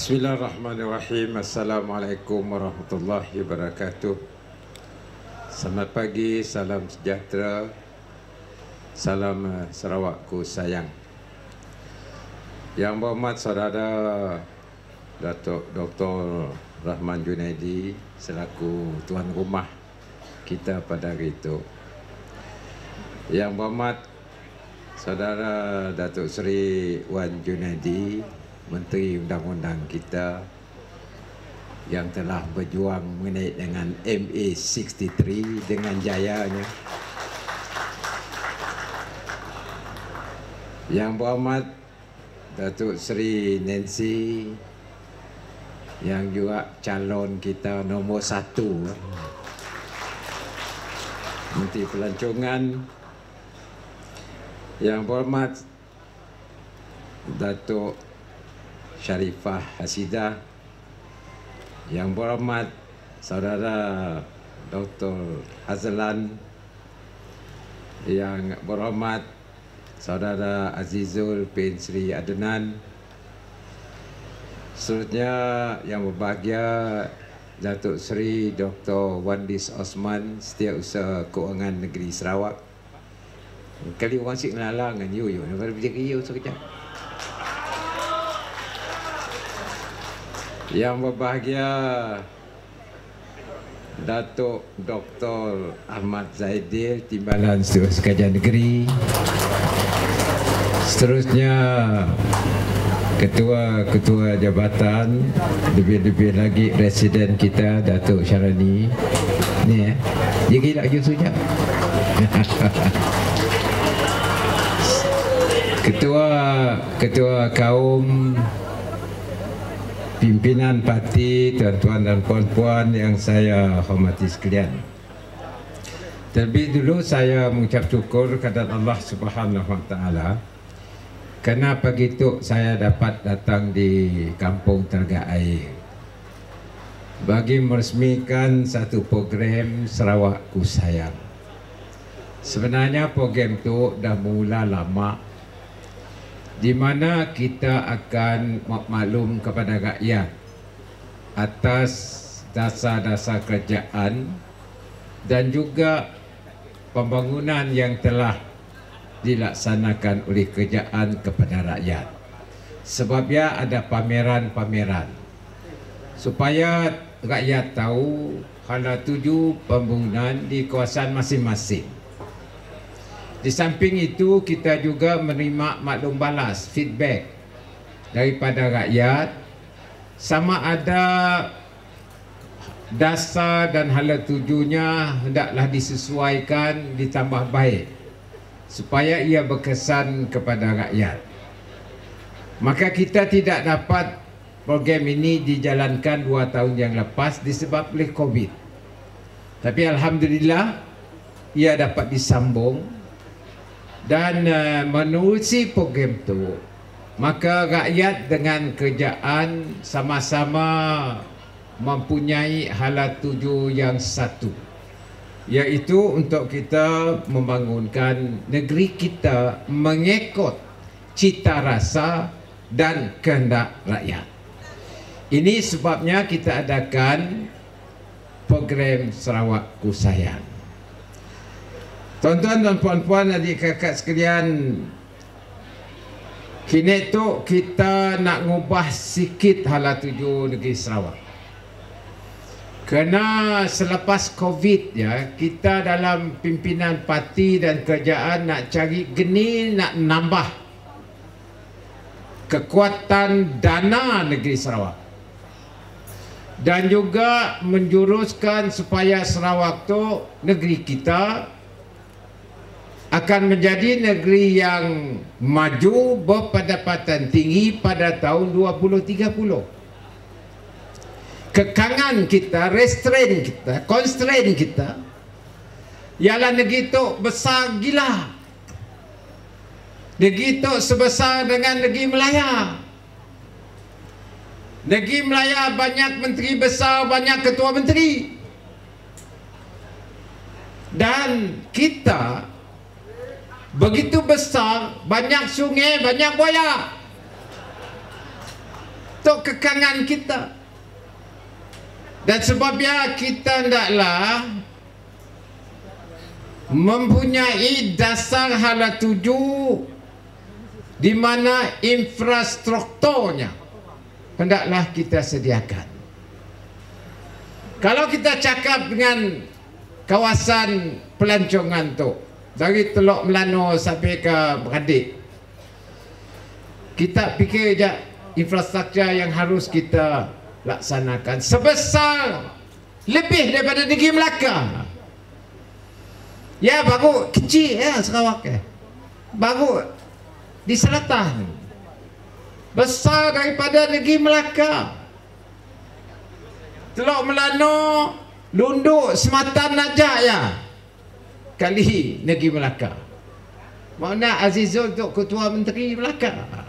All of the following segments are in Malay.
Bismillahirrahmanirrahim. Assalamualaikum warahmatullahi wabarakatuh. Selamat pagi, salam sejahtera, salam Sarawakku sayang. Yang berhormat saudara Datuk Dr. Rahman Junaidi selaku tuan rumah kita pada hari itu. Yang berhormat saudara Datuk Seri Wan Junaidi, Menteri Undang-Undang kita yang telah berjuang mengenai dengan MA63 dengan jayanya. Yang berhormat Datuk Seri Nancy yang juga calon kita nombor 1 Menteri Pelancongan. Yang berhormat Datuk Sharifah Hasidah, yang berhormat saudara Dr. Hazlan, yang berhormat saudara Azizul bin Sri Adnan, seterusnya yang berbahagia Datuk Seri Dr. Wandis Osman, Setiausaha Kewangan Negeri Sarawak. Kali orang asyik ngelalang dengan you daripada berjaga you sekejap. Yang berbahagia Datuk Dr. Ahmad Zaidil, Timbalan Setiausaha Kajian Negeri. Seterusnya Ketua-Ketua Jabatan, lebih-lebih lagi Presiden kita Datuk Syarani. Ni dia gila je sekejap. Ketua kaum, pimpinan parti, tuan-tuan dan puan-puan yang saya hormati sekalian. Terlebih dulu saya mengucap syukur kepada Allah Subhanahu Wa Taala kerana pagi itu saya dapat datang di Kampung Tergak Air bagi meresmikan satu program Sarawakku Sayang. Sebenarnya program itu dah mula lama, di mana kita akan maklum kepada rakyat atas dasar-dasar kerajaan dan juga pembangunan yang telah dilaksanakan oleh kerajaan kepada rakyat. Sebabnya ada pameran-pameran supaya rakyat tahu hala tuju pembangunan di kawasan masing-masing. Di samping itu kita juga menerima maklum balas, feedback daripada rakyat sama ada dasar dan hala tujunya hendaklah disesuaikan, ditambah baik supaya ia berkesan kepada rakyat. Maka kita tidak dapat program ini dijalankan 2 tahun yang lepas disebabkan oleh COVID. Tapi alhamdulillah ia dapat disambung. Dan menerusi program itu, maka rakyat dengan kerajaan sama-sama mempunyai hala tuju yang satu, iaitu untuk kita membangunkan negeri kita mengikut cita rasa dan kehendak rakyat. Ini sebabnya kita adakan program Sarawakku Sayang. Tuan-tuan dan puan-puan, adik kakak sekalian, kini tu kita nak ngubah sikit hala tuju negeri Sarawak. Kerana selepas COVID ya, kita dalam pimpinan parti dan kerajaan nak cari geni, nak nambah kekuatan dana negeri Sarawak. Dan juga menjuruskan supaya Sarawak tu negeri kita akan menjadi negeri yang maju berpendapatan tinggi pada tahun 2030. Kekangan kita, restrain kita, constraint kita ialah negeri itu besar gila. Negeri itu sebesar dengan negeri Melaya. Negeri Melaya banyak menteri besar, banyak ketua menteri. Dan kita begitu besar, banyak sungai, banyak buaya. untuk kekangan kita. Dan sebabnya kita hendaklah mempunyai dasar hala tuju di mana infrastrukturnya hendaklah kita sediakan. Kalau kita cakap dengan kawasan pelancongan tu, dari Teluk Melano sampai ke Beradik, kita fikir je infrastruktur yang harus kita laksanakan sebesar lebih daripada Negeri Melaka. Ya, baru kecil ya Sarawak ya. Baru di selatan. Besar daripada Negeri Melaka. Teluk Melano, Lunduk, Sematan Najak ya. Kali Negeri Melaka. Mana Azizul untuk Ketua Menteri Melaka.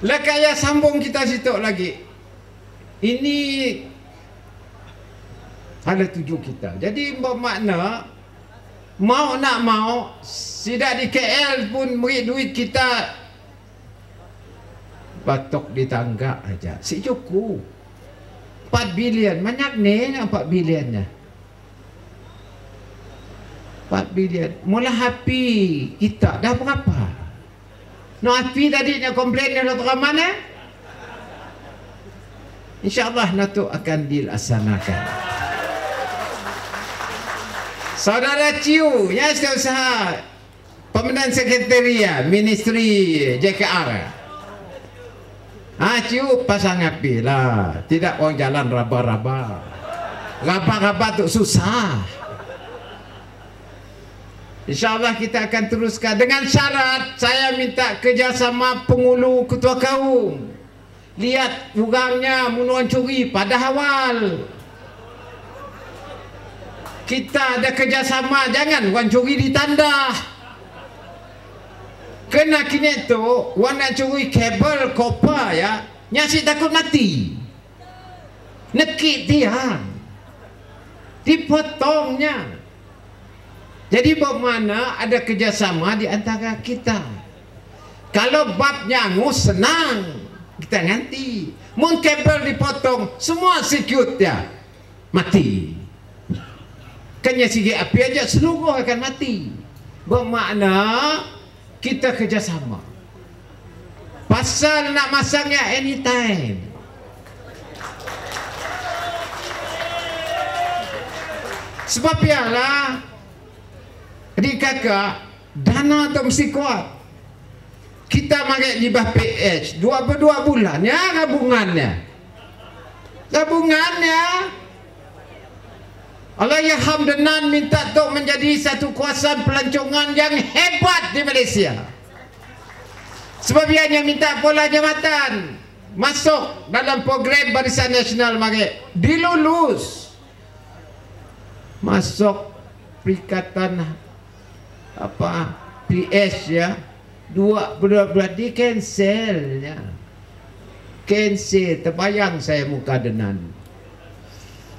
Lekaya sambung kita situ lagi. Ini hala tuju kita. Jadi bermakna mau nak mau, tidak di KL pun beri duit kita batok di tangga aja. Si cukup 4 bilion. Banyak ni 4 bilionnya. 4 bilion. Mula happy kita dah berapa? No api tadi nak komplain dengan Dr. Rahman eh? InsyaAllah Nato akan dilaksanakan. Saudara Ciu, ya setiausaha Pemenang Sekretariat Ministeri JKR. Ciu pasang api lah. Tidak orang jalan raba-raba. Raba-raba tu susah. InsyaAllah kita akan teruskan dengan syarat saya minta kerjasama pengulu ketua kaum. Lihat urangnya menuan curi pada awal. Kita ada kerjasama, jangan orang curi di tanda. Kena kini tu orang nak curi kabel koper ya, nyasi takut mati. Nekik tiang, dipotongnya. Jadi bermakna ada kerjasama di antara kita. Kalau bab nyangus senang, kita ganti. Mun kabel dipotong, semua sikut dia mati. Kanya sikit api aja seluruh akan mati. Bermakna kita kerjasama. Pasal nak masangnya anytime. Sebab ialah adik kakak, dana tu mesti kuat. Kita makan libah PH 2 bulan ya gabungannya. Gabungannya Allah ya hamdanan minta tu menjadi satu kawasan pelancongan yang hebat di Malaysia. Sebab ianya minta pola jabatan masuk dalam program Barisan Nasional makan dilulus. Masuk perikatan apa PS ya 2 bulan di cancel ya. Cancel, terbayang saya muka denan.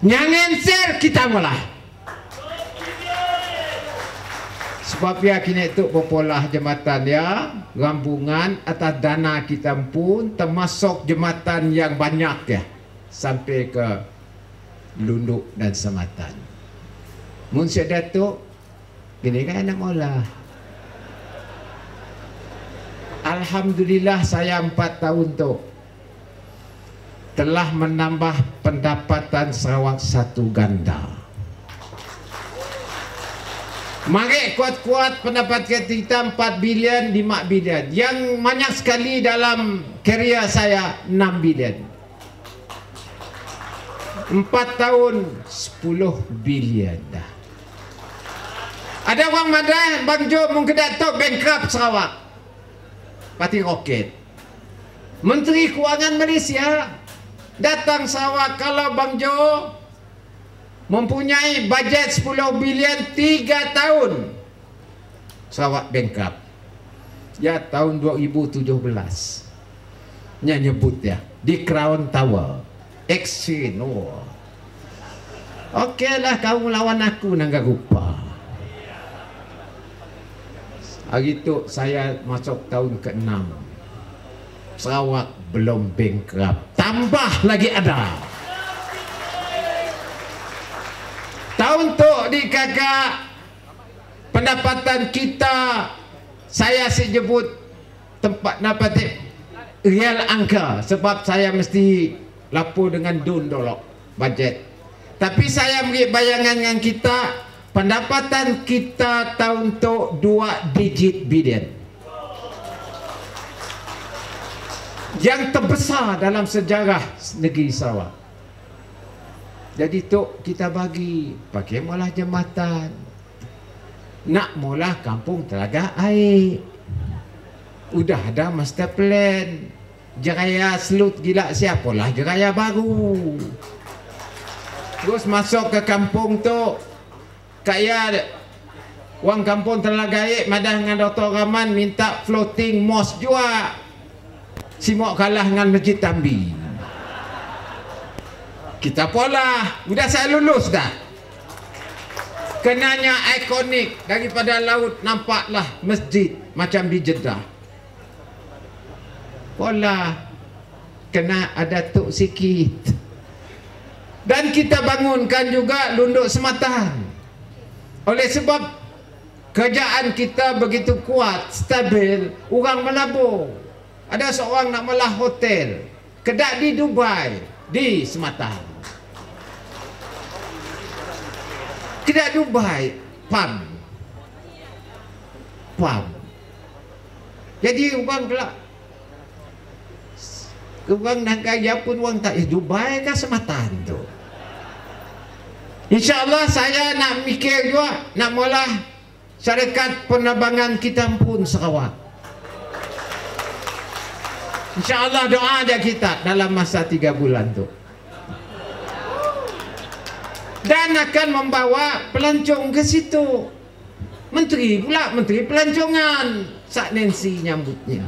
Nyangenser kita malah. Sebab ya kini itu popolah jembatan ya, rambungan atas dana kita pun termasuk jembatan yang banyak ya sampai ke Lunduk dan Sematan. Mun Datuk gini kan nak mula. Alhamdulillah saya 4 tahun tu telah menambah pendapatan Sarawak 1 ganda. Mari kuat-kuat pendapatan kita 4 bilion, 5 bilion. Yang banyak sekali dalam karier saya 6 bilion. 4 tahun 10 bilion dah. Ada orang madai Bang Jo mungkin Datuk bankrupt Sarawak. Parti roket. Menteri Kewangan Malaysia datang Sarawak. Kalau Bang Jo mempunyai bajet 10 bilion 3 tahun, Sarawak bankrupt. Ya tahun 2017 nya nyebut ya di Crown Tower Exchange. Okey lah kau lawan aku nangga rupa. Hari itu saya masuk tahun ke-6. Sarawak belum bankrupt. Tambah lagi ada. Tahun tu di kakak pendapatan kita, saya sebut tempat dapat real angka sebab saya mesti lapor dengan dun dolok budget. Tapi saya beri bayangan dengan kita, pendapatan kita tahun tu 2 digit billion. Yang terbesar dalam sejarah negeri Sarawak. Jadi tu kita bagi pakai mula jambatan, nak mula kampung telaga air, udah ada master plan, jeraya selut gila siapalah jeraya baru. Terus masuk ke kampung tu, kaya wang kampung telaga air madah dengan Dr. Rahman minta floating mosque juga. Simok kalah dengan Masjid Tambi. Kita pola, udah saya lulus dah. Kenanya ikonik, daripada laut nampaklah masjid macam di Jeddah. Pola, kena ada tuk sikit. Dan kita bangunkan juga Lunduk Sematan. Oleh sebab kerjaan kita begitu kuat, stabil, orang melabur. Ada seorang nak melah hotel, kedai di Dubai, di Sematan. Kedai Dubai, pam. Jadi orang pula, orang nak kaya pun orang tak, Dubai ke Sematan tu. InsyaAllah saya nak mikir juga, nak mula syarikat penerbangan kita pun Sarawak. InsyaAllah doa aja kita dalam masa 3 bulan tu. Dan akan membawa pelancong ke situ. Menteri pula, menteri pelancongan. Sak Nancy nyambutnya.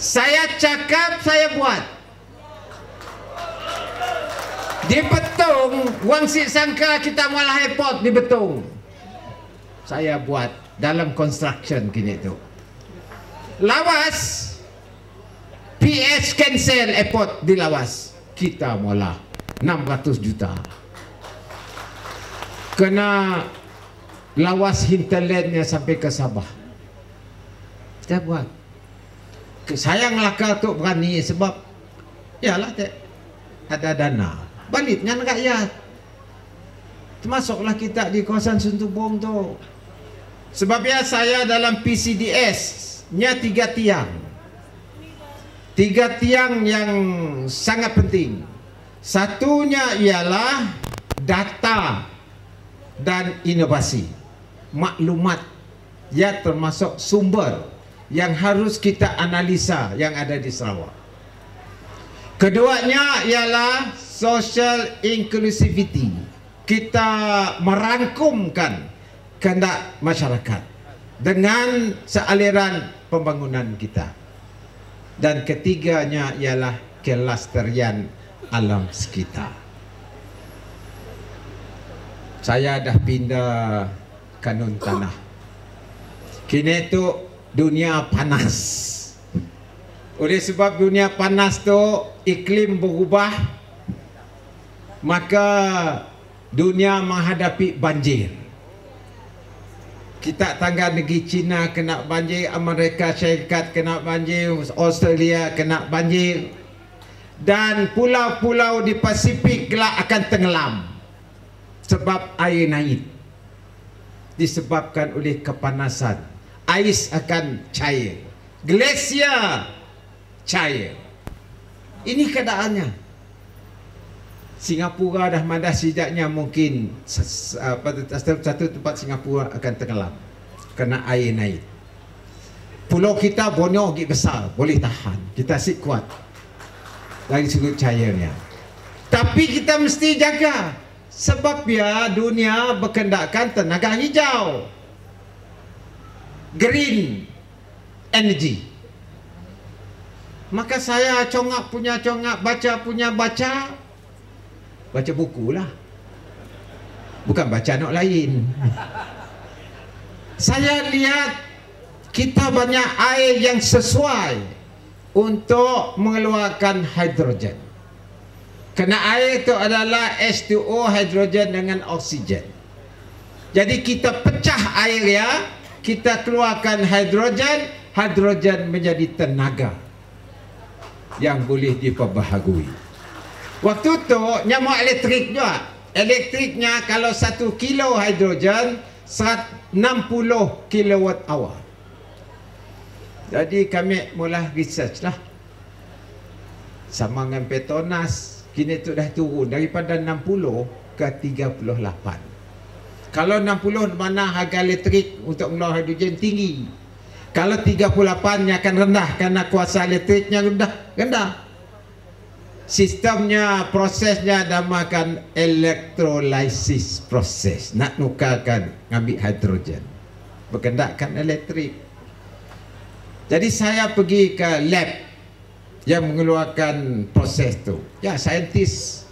Saya cakap, saya buat. Di Betung, wang si sangka kita malah airport di Betung. Saya buat. Dalam construction kini tu. Lawas PH cancel airport di Lawas. Kita mula 600 juta. Kena Lawas hinterlandnya sampai ke Sabah. Kita buat. Sayang laka tu berani sebab yalah ada dana. Balik dengan rakyat. Termasuklah kita di kawasan Suntubong tu. Sebabnya saya dalam PCDS-nya 3 tiang. 3 tiang yang sangat penting. Satunya ialah data dan inovasi. Maklumat yang termasuk sumber yang harus kita analisa yang ada di Sarawak. Keduanya ialah social inclusivity. Kita merangkumkan kehendak masyarakat dengan sealiran pembangunan kita. Dan ketiganya ialah kelestarian alam sekitar. Saya dah pindah kanun tanah. Kini tu dunia panas. Oleh sebab dunia panas tu iklim berubah, maka dunia menghadapi banjir. Kita tangga negeri China kena banjir, Amerika Syarikat kena banjir, Australia kena banjir. Dan pulau-pulau di Pasifik kelak akan tenggelam sebab air naik. Disebabkan oleh kepanasan, ais akan cair, glasier cair. Ini keadaannya. Singapura dah madah sejaknya mungkin satu tempat Singapura akan tenggelam kerana air naik. Pulau kita Borneo besar, boleh tahan, kita asyik kuat dari sudut cairnya. Tapi kita mesti jaga sebab ya dunia berkendakkan tenaga hijau, green energy. Maka saya congak punya congak, baca punya baca. Baca buku lah, bukan baca anak lain. Saya lihat kita banyak air yang sesuai untuk mengeluarkan hidrogen. Kerana air itu adalah H2O, hidrogen dengan oksigen. Jadi kita pecah air ya, kita keluarkan hidrogen, hidrogen menjadi tenaga yang boleh diperbaharui. Waktu tu nyamuk elektrik juga. Elektriknya kalau 1 kilo hidrogen 60 kilowatt hour. Jadi kami mula research lah. Sama dengan Petronas, kini tu dah turun daripada 60 ke 38. Kalau 60 mana harga elektrik untuk mengeluarkan hidrogen tinggi. Kalau 38 nya akan rendah kerana kuasa elektriknya rendah. Sistemnya, prosesnya namakan electrolysis proses. Nak nukarkan, ngambil hidrogen, berkendakkan elektrik. Jadi saya pergi ke lab yang mengeluarkan proses tu. Ya, saintis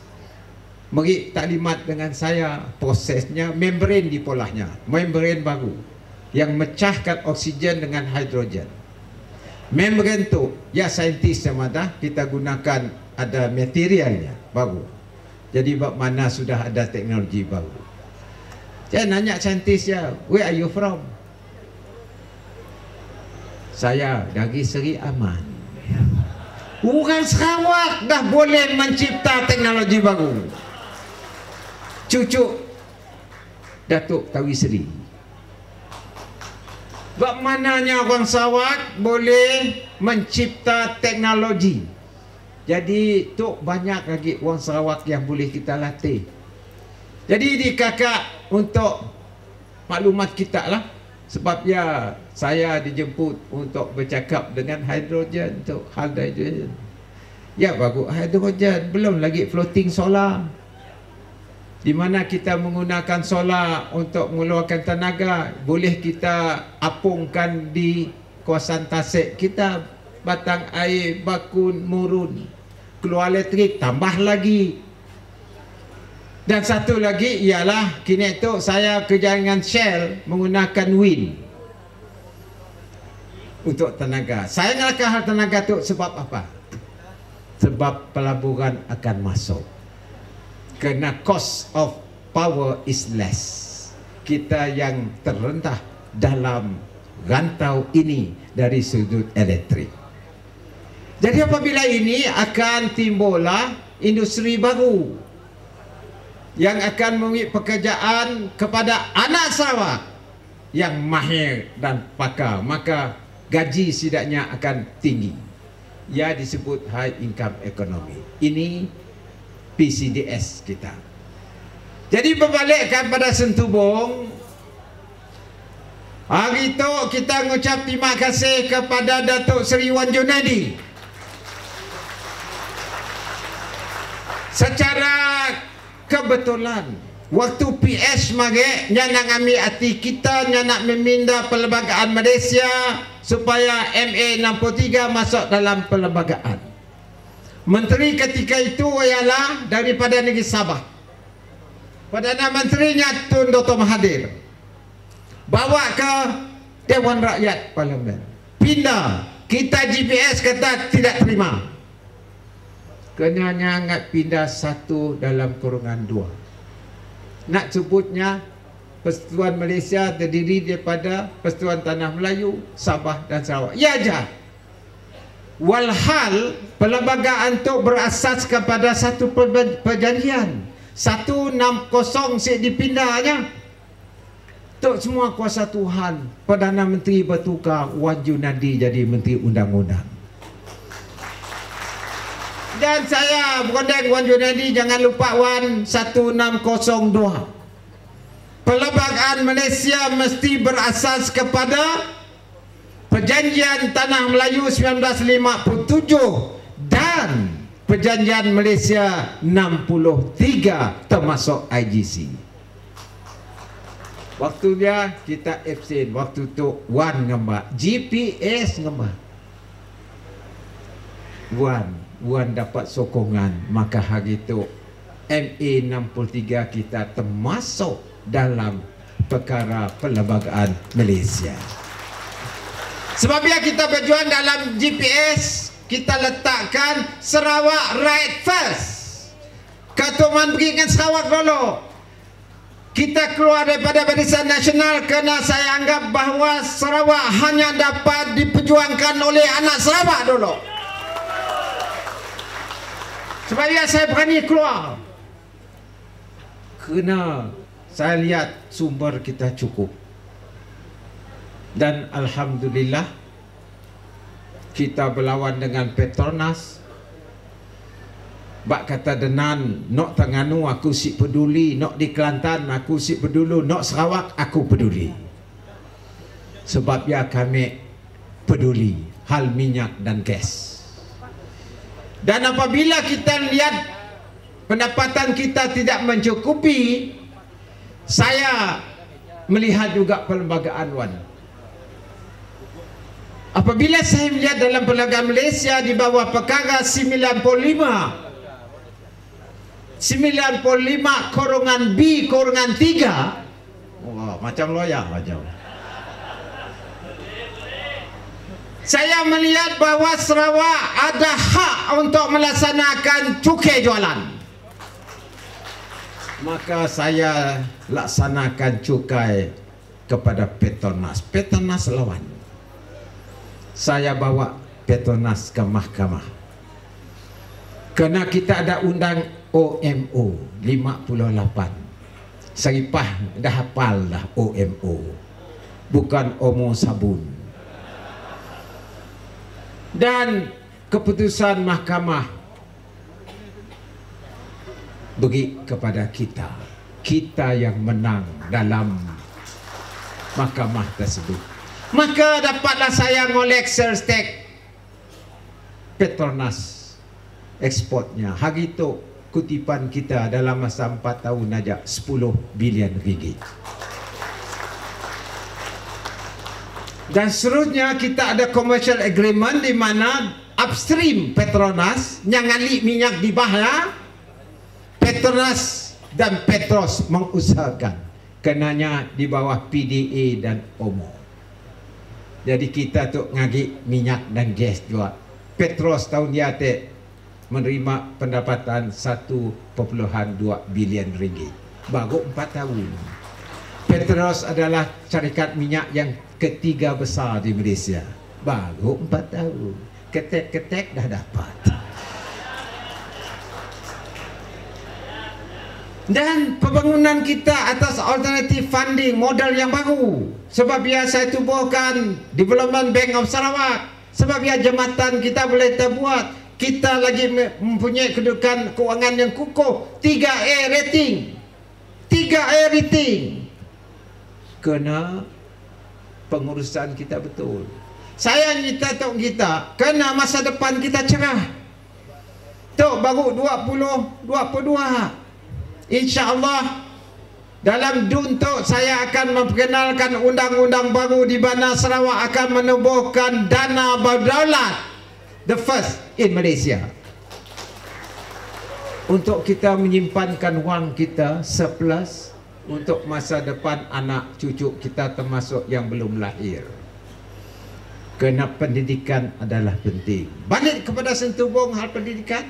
beri taklimat dengan saya. Prosesnya membran dipolahnya, membran baru yang mecahkan oksigen dengan hidrogen. Membran tu, ya saintis sama dah kita gunakan ada materialnya baru. Jadi bab mana sudah ada teknologi baru. Saya nanya saintis ya, where are you from? Saya dari Seri Aman. Orang Sarawak dah boleh mencipta teknologi baru. Cucu Datuk Tawi Seri. Bab mananya orang Sarawak boleh mencipta teknologi. Jadi tu banyak lagi orang Sarawak yang boleh kita latih. Jadi di kakak untuk maklumat kita lah. Sebab ya saya dijemput untuk bercakap dengan hidrogen tu, hal hidrogen. Ya bagus hidrogen, belum lagi floating solar. Di mana kita menggunakan solar untuk mengeluarkan tenaga, boleh kita apungkan di kawasan tasik kita, batang air, bakun, murun, keluar elektrik, tambah lagi. Dan satu lagi ialah kini tu saya kerja dengan Shell menggunakan wind untuk tenaga. Saya ngelakar hal tenaga tu sebab apa? Sebab pelaburan akan masuk. Kerana cost of power is less. Kita yang terendah dalam rantau ini dari sudut elektrik. Jadi apabila ini akan timbullah industri baru yang akan memberi pekerjaan kepada anak Sarawak yang mahir dan pakar, maka gaji setidaknya akan tinggi. Ia disebut high income economy. Ini PCDS kita. Jadi berbalikkan pada Sentubong, hari itu kita mengucap terima kasih kepada Datuk Seri Wan Junaidi. Secara kebetulan waktu PS mari nya nak ambil hati kita, nya nak meminda Perlembagaan Malaysia supaya MA63 masuk dalam perlembagaan. Menteri ketika itu ialah daripada negeri Sabah. Perdana Menterinya Tun Dr. Mahathir. Bawa ke Dewan Rakyat Parlimen. Pindah. Kita GPS kata tidak terima. Kenanya angat pindah 1 dalam kurungan 2. Nak sebutnya Persatuan Malaysia terdiri daripada Persatuan Tanah Melayu, Sabah dan Sarawak. Ya aja. Walhal perlembagaan itu berasas kepada satu perjanjian 160 sik dipindahnya. Tok semua kuasa Tuhan. Perdana Menteri bertukar, Wan Junaidi jadi Menteri Undang-Undang. Dan saya berundang Wan Junaidi, jangan lupa Wan, 1602. Perlembagaan Malaysia mesti berasas kepada Perjanjian Tanah Melayu 1957 dan Perjanjian Malaysia 63 termasuk IGC. Waktu dia kita absen, waktu tu Wan ngembak, GPS ngembak. Wan dapat sokongan, maka hari itu MA63 kita termasuk dalam perkara Perlembagaan Malaysia. Sebab ya kita berjuang dalam GPS, kita letakkan Sarawak right first. Katuman pergi dengan Sarawak dulu. Kita keluar daripada Barisan Nasional kerana saya anggap bahawa Sarawak hanya dapat diperjuangkan oleh anak Sarawak dulu. Sebab ya saya berani keluar, kerana saya lihat sumber kita cukup. Dan Alhamdulillah kita berlawan dengan Petronas. Bak kata denan, nok Terengganu aku si peduli, nok di Kelantan aku si peduli, nok Sarawak aku peduli. Sebab ya kami peduli hal minyak dan gas. Dan apabila kita lihat pendapatan kita tidak mencukupi, saya melihat juga perlembagaan Wan. Apabila saya melihat dalam perlembagaan Malaysia di bawah perkara 95 korongan B korongan 3, oh, macam loya macam. Saya melihat bahawa Sarawak ada hak untuk melaksanakan cukai jualan. Maka saya laksanakan cukai kepada Petronas. Petronas lawan. Saya bawa Petronas ke mahkamah. Kerana kita ada undang OMO 58. Seripah dah hafal dah OMO. Bukan Omo Sabun. Dan keputusan mahkamah bagi kepada kita. Kita yang menang dalam mahkamah tersebut. Maka dapatlah saya ngolek serstek Petronas ekspornya. Hari itu kutipan kita dalam masa 4 tahun aja 10 bilion ringgit. Dan seterusnya kita ada commercial agreement di mana upstream Petronas yang ngali minyak di bahaya, Petronas dan Petros mengusahakan kenanya di bawah PDA dan OMO. Jadi kita tu ngagi minyak dan gas juga. Petros tahun dia menerima pendapatan 1.2 bilion ringgit. Baru 4 tahun. Petros adalah syarikat minyak yang ketiga besar di Malaysia. Baru 4 tahun. Ketek-ketek dah dapat. Dan pembangunan kita atas alternative funding, modal yang baru. Sebab ya saya tubuhkan Development Bank of Sarawak. Sebab ya jambatan kita boleh terbuat. Kita lagi mempunyai kedudukan kewangan yang kukuh. 3A rating. 3A rating. Kerana pengurusan kita betul. Saya minta tok kita, kerana masa depan kita cerah. Tok baru 22. InsyaAllah dalam Jun tok saya akan memperkenalkan undang-undang baru di mana Sarawak akan menubuhkan dana berdaulat, the first in Malaysia, untuk kita menyimpankan wang kita surplus untuk masa depan anak cucu kita termasuk yang belum lahir. Kerana pendidikan adalah penting. Balik kepada sentubung hal pendidikan,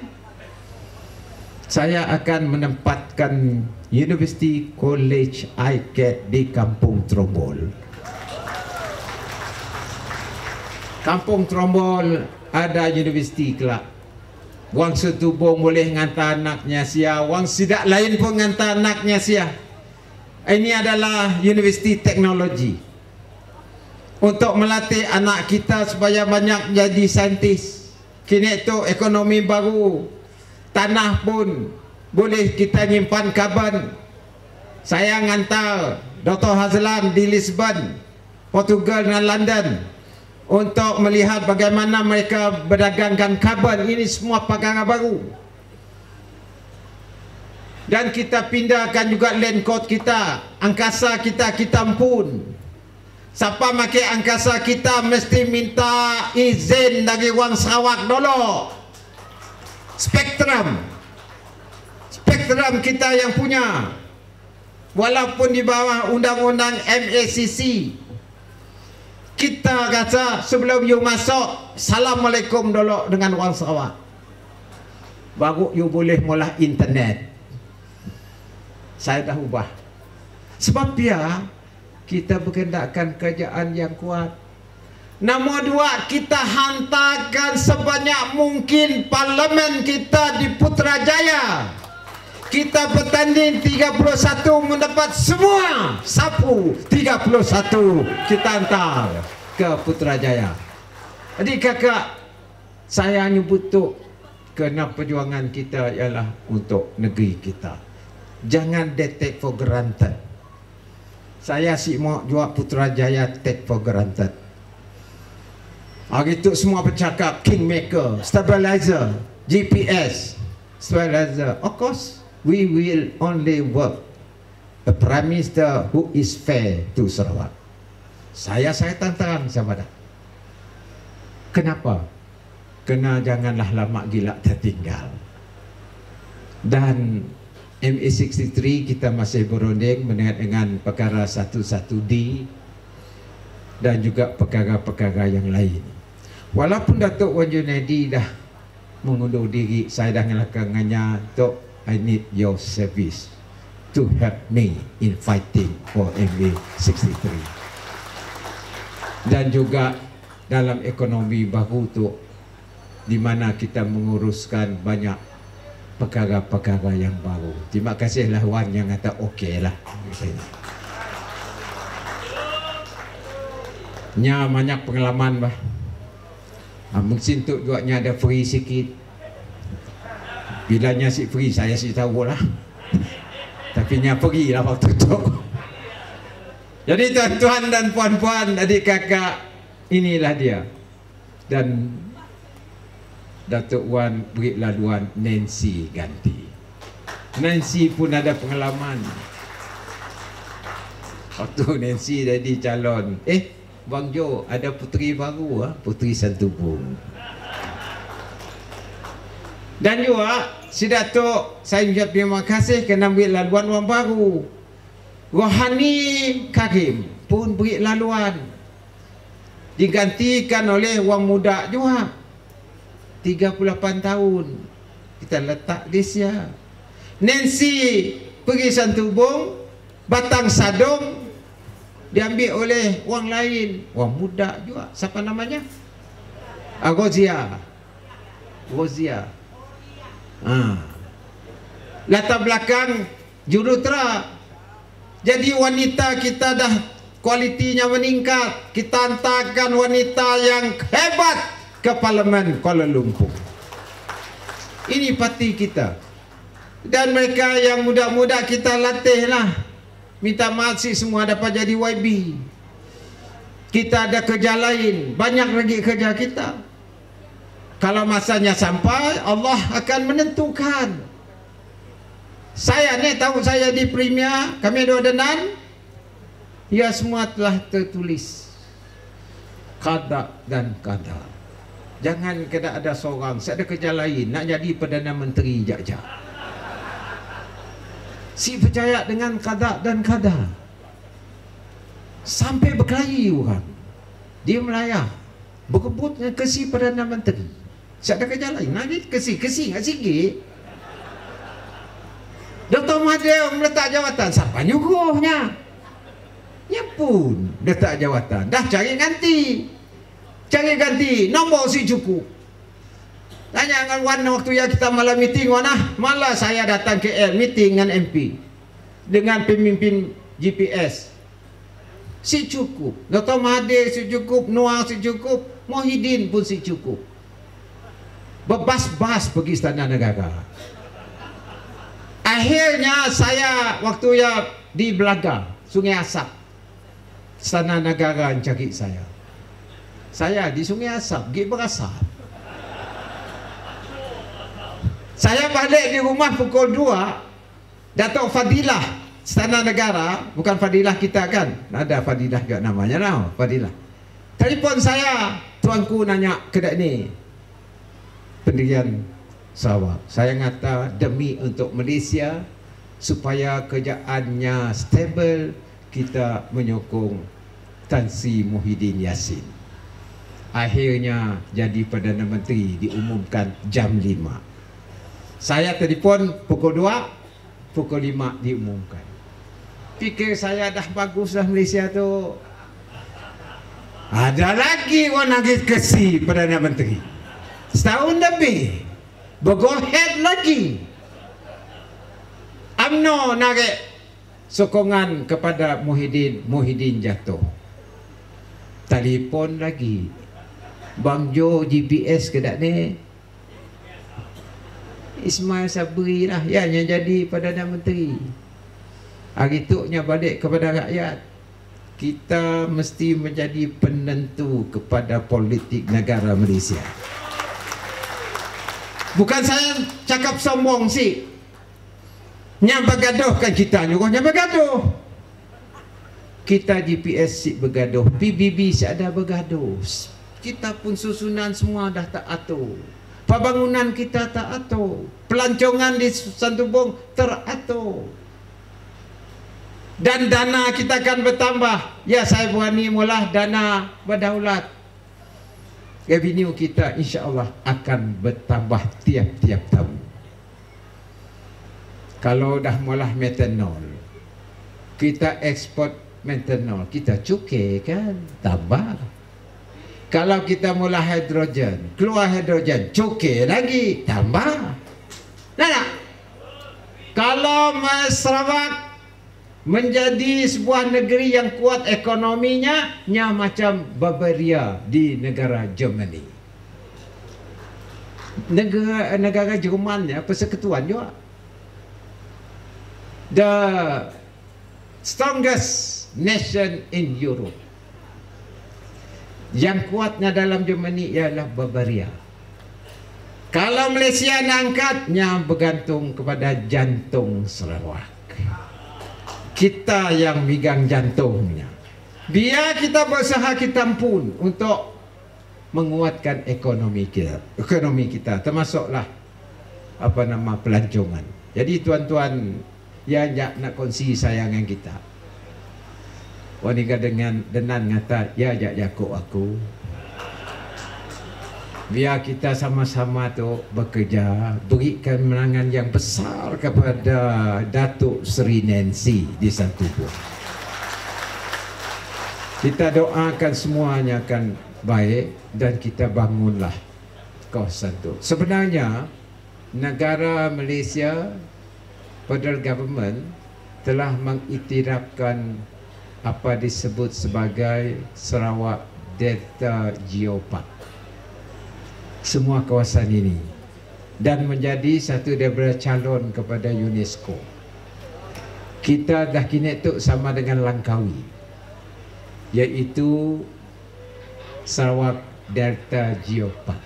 saya akan menempatkan University College ICAT di Kampung Trombol. Kampung Trombol ada universiti kelak. Wang sentubung boleh ngantar anaknya sia, wang sidak lain pun ngantar anaknya sia. Ini adalah universiti teknologi untuk melatih anak kita supaya banyak jadi saintis. Kini itu ekonomi baru, tanah pun boleh kita nyimpan karbon. Saya ngantar Dr. Hazlan di Lisbon, Portugal dan London untuk melihat bagaimana mereka berdagangkan karbon. Ini semua perkara baru. Dan kita pindahkan juga land court kita, angkasa kita pun. Siapa pakai angkasa kita mesti minta izin dari wang Sarawak dulu. Spektrum kita yang punya, walaupun di bawah undang-undang MACC. Kita kata sebelum you masuk, Assalamualaikum dulu dengan orang Sarawak. Baru you boleh mula internet. Saya dah ubah. Sebab ya, kita berkendakkan kerjaan yang kuat. Nombor dua, kita hantarkan sebanyak mungkin parlimen kita di Putrajaya. Kita bertanding 31 mendapat semua sapu 31 kita hantar ke Putrajaya. Adik kakak, saya nyebut tu kerana perjuangan kita ialah untuk negeri kita. Jangan take for granted. Saya si mau jual Putrajaya take for granted. Hari tu semua bercakap Kingmaker, stabilizer, GPS, stabilizer. Of course, we will only work a Prime Minister who is fair to Sarawak. Saya tantang sahabat. Kenapa? Kena janganlah lama gila tertinggal. Dan MA63 kita masih berunding dengan perkara 11D dan juga perkara-perkara yang lain. Walaupun Datuk Wan Junaidi dah mengundur diri, saya dah ngelakangannya, Tok, I need your service to help me in fighting for MA63. Dan juga dalam ekonomi baru tu, di mana kita menguruskan banyak perkara-perkara yang baru. Terima kasihlah Wan yang kata okey lah. Nya banyak pengalaman bah. Mungkin tu juaknya ada free sikit. Bilanya si free saya si tahu lah. Tapi nya pergi lah waktu tu. Jadi tuan-tuan dan puan-puan, adik kakak, inilah dia. Dan Datuk Wan beri laluan Nancy ganti. Nancy pun ada pengalaman. Waktu Nancy jadi calon, Bang Jo, ada puteri baru, Puteri Santubong. Dan juga si Datuk, saya ucap terima kasih kerana beri laluan orang baru. Rohani Karim pun beri laluan, digantikan oleh orang muda juga, 38 tahun. Kita letak di sia. Nancy pergi Santubong, Batang Sadong diambil oleh orang lain, orang muda juga. Siapa namanya? Rozia. Latar belakang jurutera. Jadi wanita kita dah kualitinya meningkat. Kita hantarkan wanita yang hebat ke Parlimen Kuala Lumpur. Ini parti kita. Dan mereka yang muda-muda kita latihlah. Minta maaf sih semua dapat jadi YB. Kita ada kerja lain, banyak lagi kerja kita. Kalau masanya sampai, Allah akan menentukan. Saya ni tahu saya di Premier, kami ada ordenan, ya semua telah tertulis qada dan qadar. Jangan kena ada seorang, saya ada kerja lain, nak jadi Perdana Menteri jap-jap. Si percaya dengan qada dan qadar. Sampai berkelahi orang. Dia melayah, berebut dengan kesi Perdana Menteri. Saya ada kerja lain, lagi kesi nak sikit. Dr. Mahathir meletak jawatan, siapa nyuruhnya? Dia pun letak jawatan. Dah cari ganti, nombor si cukup. Tanya dengan Wan waktu yang kita malam meeting, Wan malah saya datang ke KL meeting dengan MP, dengan pemimpin GPS. Si cukup, Dr. Mahathir si cukup, Noah si cukup, Mohidin pun si cukup. Berbas-bas pergi Istana Negara. Akhirnya saya waktu yang di Belaga, Sungai Asap, Istana Negara cari saya. Saya di Sungai Asap, pergi berasap. Saya balik di rumah pukul 2. Datuk Fadilah, Istana Negara, bukan Fadilah kita kan, ada Fadilah juga namanya lah, Fadilah. Telefon saya, tuanku nanya kedai ni, pendirian Sarawak. Saya kata demi untuk Malaysia supaya kerjaannya stable, kita menyokong Tan Sri Muhyiddin Yassin. Akhirnya jadi Perdana Menteri, diumumkan jam 5. Saya telefon pukul 2, pukul 5 diumumkan. Fikir saya dah bagus dah Malaysia tu. Ada lagi orang nak kasi Perdana Menteri. Setahun lebih. Bergohet lagi. UMNO narik sokongan kepada Muhyiddin jatuh. Telefon lagi. Bang Jo GPS ke tak ni? Ismail Sabri lah yang jadi Perdana Menteri. Hari tuknya balik kepada rakyat. Kita mesti menjadi penentu kepada politik negara Malaysia. Bukan saya cakap sombong sih. Yang bergaduh kan kita nyuruhnya bergaduh. Kita GPS si bergaduh, PBB si ada bergaduh. Kita pun susunan semua dah tak atur. Pembangunan kita tak atur. Pelancongan di Santubong teratur. Dan dana kita akan bertambah. Ya, saya berani mula dana berdaulat. Revenue kita insya-Allah akan bertambah tiap-tiap tahun. Kalau dah mula metanol, kita ekspor metanol, kita cukai kan, tambah. Kalau kita mula hidrogen, keluar hidrogen, cukai lagi, tambah. Nah, kalau Sarawak menjadi sebuah negeri yang kuat ekonominya, macam Bavaria di negara Germany. Negara Jerman ya, persekutuan juga. The strongest nation in Europe. Yang kuatnya dalam Germany ialah Bavaria. Kalau Malaysia nak angkatnya bergantung kepada jantung Sarawak. Kita yang megang jantungnya. Biar kita berusaha kita pun untuk menguatkan ekonomi kita, termasuklah pelancongan. Jadi tuan-tuan yang nak kongsi sayangan kita. Wanita dengan ngata, ya jakut aku. Biar kita sama-sama tu bekerja, berikan menangan yang besar kepada Datuk Seri Nancy di Santubong. Kita doakan semuanya akan baik dan kita bangunlah kawasan tu. Sebenarnya negara Malaysia, federal government telah mengiktirafkan apa disebut sebagai Sarawak Delta Geopark. Semua kawasan ini dan menjadi satu daripada calon kepada UNESCO. Kita dah kini tu sama dengan Langkawi, iaitu Sarawak Delta Geopark.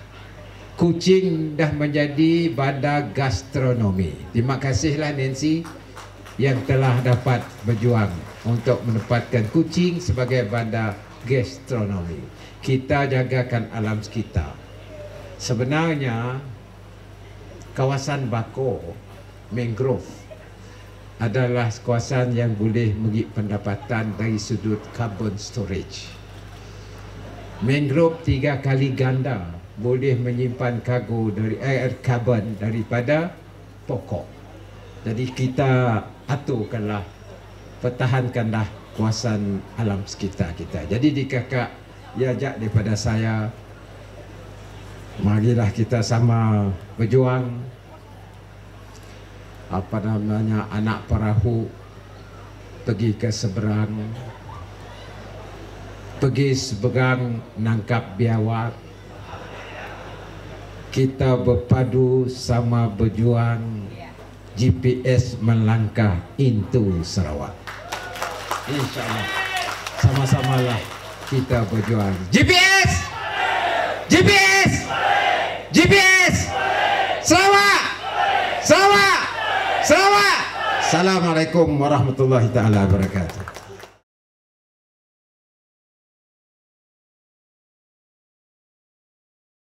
Kuching dah menjadi bandar gastronomi. Terima kasihlah Nancy yang telah dapat berjuang untuk menempatkan Kuching sebagai bandar gastronomi. Kita jagakan alam sekitar. Sebenarnya kawasan bakor mangrove adalah kawasan yang boleh memberi pendapatan dari sudut carbon storage. Mangrove 3 kali ganda boleh menyimpan kargo dari air karbon daripada pokok. Jadi kita aturkanlah, pertahankanlah kawasan alam sekitar kita. Jadi dikakak ajak daripada saya, marilah kita sama berjuang. Anak perahu pergi ke seberang, pergi seberang nangkap biawak. Kita berpadu sama berjuang. GPS melangkah into Sarawak. InsyaAllah sama-samalah kita berjuang. GPS! GPS! GPS! Sarawak! Sarawak! Sarawak! Assalamualaikum warahmatullahi taala wabarakatuh.